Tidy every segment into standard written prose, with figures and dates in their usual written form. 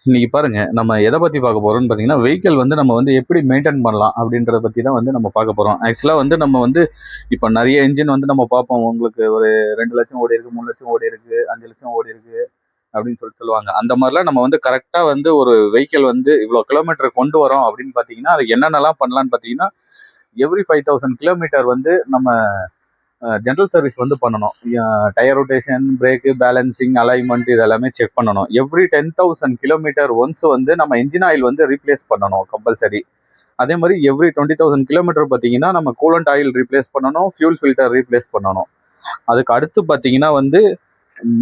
இன்னைக்கு பாருங்க நம்ம எதை பத்தி பார்க்க போறோம்னு பார்த்தீங்கன்னா, வெஹிக்கிள் வந்து நம்ம வந்து எப்படி மெயின்டெயின் பண்ணலாம் அப்படின்றத பத்தி தான் வந்து நம்ம பார்க்க போறோம். ஆக்சுவலா வந்து நம்ம வந்து இப்ப நெறைய என்ஜின் வந்து நம்ம பார்ப்போம். உங்களுக்கு ஒரு 2,00,000 ஓடியிருக்கு, 3,00,000 ஓடியிருக்கு, 5,00,000 ஓடியிருக்கு அப்படின்னு சொல்லுவாங்க. அந்த மாரிலாம் நம்ம வந்து கரெக்ட்டா வந்து ஒரு வெஹிக்கிள் வந்து இவ்வளோ கிலோமீட்டர் கொண்டு வரோம் அப்படின்னு பார்த்தீங்கன்னா, அதுக்கு என்னென்னலாம் பண்ணலான்னு பார்த்தீங்கன்னா, எவ்ரி 5,000 கிலோமீட்டர் வந்து நம்ம ஜென்ரல் சர்வீஸ் வந்து பண்ணணும். Tyre rotation, brake, balancing, alignment இது எல்லாமே செக் பண்ணணும். எவ்ரி 10,000 கிலோமீட்டர் ஒன்ஸ் வந்து நம்ம இன்ஜின் ஆயில் வந்து ரீப்ளேஸ் பண்ணணும் கம்பல்சரி. அதே மாதிரி எவ்ரி 20,000 கிலோமீட்டர் பார்த்தீங்கன்னா நம்ம கூலண்ட் ஆயில் ரீப்ளேஸ் பண்ணணும், ஃபியூல் ஃபில்டர் ரீப்ளேஸ் பண்ணணும். அதுக்கு அடுத்து பார்த்தீங்கன்னா வந்து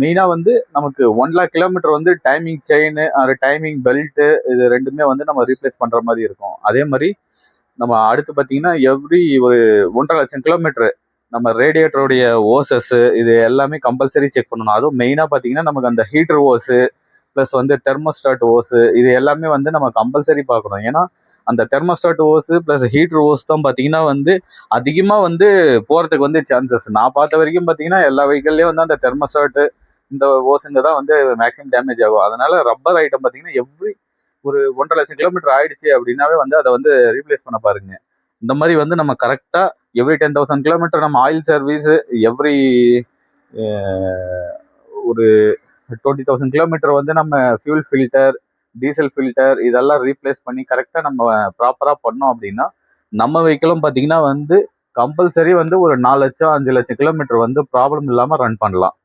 மெயினாக வந்து நமக்கு 1,00,000 கிலோமீட்டர் வந்து டைமிங் செயின், அது டைமிங் பெல்ட்டு இது ரெண்டுமே வந்து நம்ம ரீப்ளேஸ் பண்ணுற மாதிரி இருக்கும். அதே மாதிரி நம்ம அடுத்து பார்த்தீங்கன்னா எவ்ரி ஒரு 1,50,000 கிலோமீட்டர் நம்ம ரேடியேட்டருடைய ஓசஸ் இது எல்லாமே கம்பல்சரி செக் பண்ணணும். அதுவும் மெயினாக பார்த்தீங்கன்னா நமக்கு அந்த ஹீட்டர் ஓஸு ப்ளஸ் வந்து தெர்மோஸ்டாட் ஓஸு இது எல்லாமே வந்து நம்ம கம்பல்சரி பார்க்கணும். ஏன்னா அந்த thermostat hose plus heater hose தான் பார்த்தீங்கன்னா வந்து அதிகமாக வந்து போகிறதுக்கு வந்து சான்சஸ். நான் பார்த்த வரைக்கும் பார்த்தீங்கன்னா எல்லா வெஹிக்கல்லையும் வந்து அந்த தெர்மோஸ்டாட்டு இந்த ஓஸுங்க தான் வந்து மேக்ஸிமம் டேமேஜ் ஆகும். அதனால ரப்பர் ஐட்டம் பார்த்தீங்கன்னா எவ்ரி ஒரு 1,50,000 கிலோமீட்டர் ஆயிடுச்சு அப்படின்னாவே வந்து அதை வந்து ரீப்ளேஸ் பண்ண பாருங்க. இந்த மாதிரி வந்து நம்ம கரெக்டாக எவ்ரி 10,000 கிலோமீட்டர் நம்ம ஆயில் சர்வீஸ், எவ்ரி ஒரு 20,000 கிலோமீட்டர் வந்து நம்ம ஃபியூல் ஃபில்டர், டீசல் ஃபில்டர் இதெல்லாம் ரீப்ளேஸ் பண்ணி கரெக்டாக நம்ம ப்ராப்பராக பண்ணோம் அப்படின்னா நம்ம வெஹிக்கிளும் பார்த்தீங்கன்னா வந்து கம்பல்சரி வந்து ஒரு 4,00,000 5,00,000 கிலோமீட்டர் வந்து ப்ராப்ளம் இல்லாமல் ரன் பண்ணலாம்.